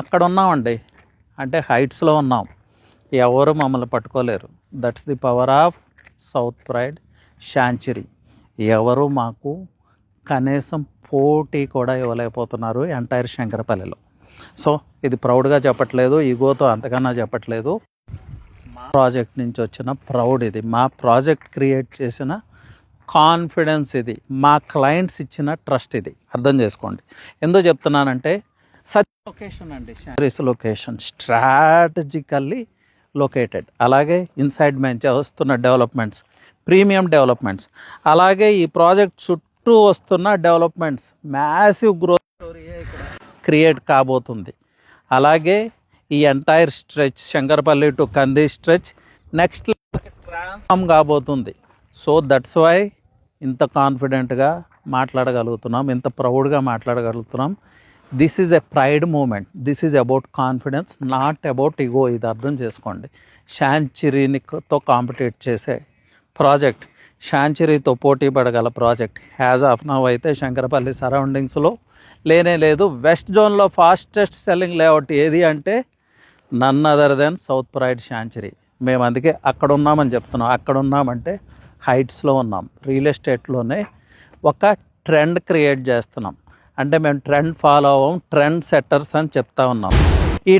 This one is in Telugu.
అక్కడ ఉన్నామండి, అంటే హైట్స్లో ఉన్నాం, ఎవరు మమ్మల్ని పట్టుకోలేరు. That's the power of south pride sanctuary. ఎవరు మాకు కనీసం పోటీ కూడా ఇవ్వలేకపోతున్నారు ఎంటైర్ శంకరపల్లిలో. సో ఇది ప్రౌడ్గా చెప్పట్లేదు, ఈగోతో అంతకన్నా చెప్పట్లేదు. మా ప్రాజెక్ట్ నుంచి వచ్చిన ప్రౌడ్ ఇది, మా ప్రాజెక్ట్ క్రియేట్ చేసిన కాన్ఫిడెన్స్ ఇది, మా క్లయింట్స్ ఇచ్చిన ట్రస్ట్ ఇది. అర్థం చేసుకోండి. ఎందుకు చెప్తున్నానంటే సచ్ లొకేషన్ అండి, లొకేషన్ స్ట్రాటజికల్లీ లొకేటెడ్. అలాగే ఇన్సైడ్ మంచి వస్తున్న డెవలప్మెంట్స్, ప్రీమియం డెవలప్మెంట్స్, అలాగే ఈ ప్రాజెక్ట్ చుట్టూ వస్తున్న డెవలప్మెంట్స్, మ్యాసివ్ గ్రోత్ స్టోరీయే ఇక్కడ క్రియేట్ కాబోతుంది. అలాగే ఈ entire stretch Shankarpalli to Kandi stretch next transform కాబోతుంది. సో దట్స్ వై ఇంత కాన్ఫిడెంట్గా మాట్లాడగలుగుతున్నాం, ఇంత ప్రౌడ్గా మాట్లాడగలుగుతున్నాం. This is a pride moment, this is about confidence, not about ego. ఇది అర్థం చేసుకోండి. శాంచురీతో కాంపిటేట్ చేసే ప్రాజెక్ట్, శాంచురీతో పోటీ పడగల ప్రాజెక్ట్ యాజ్ ఆఫ్ నౌ అయితే శంకరపల్లి సరౌండింగ్స్లో లేనే లేదు. వెస్ట్ జోన్లో ఫాస్టెస్ట్ సెల్లింగ్ లేఅవుట్ ఏది అంటే none other than south pride sanctuary. మేము అందుకే అక్కడ ఉన్నామని చెప్తున్నాం. అక్కడ ఉన్నామంటే హైట్స్లో ఉన్నాం, రియల్ ఎస్టేట్లోనే ఒక ట్రెండ్ క్రియేట్ చేస్తున్నాం. అంటే మేము ట్రెండ్ ఫాలో అవ్వం, ట్రెండ్ సెట్టర్స్ అని చెప్తా ఉన్నాం. ఈ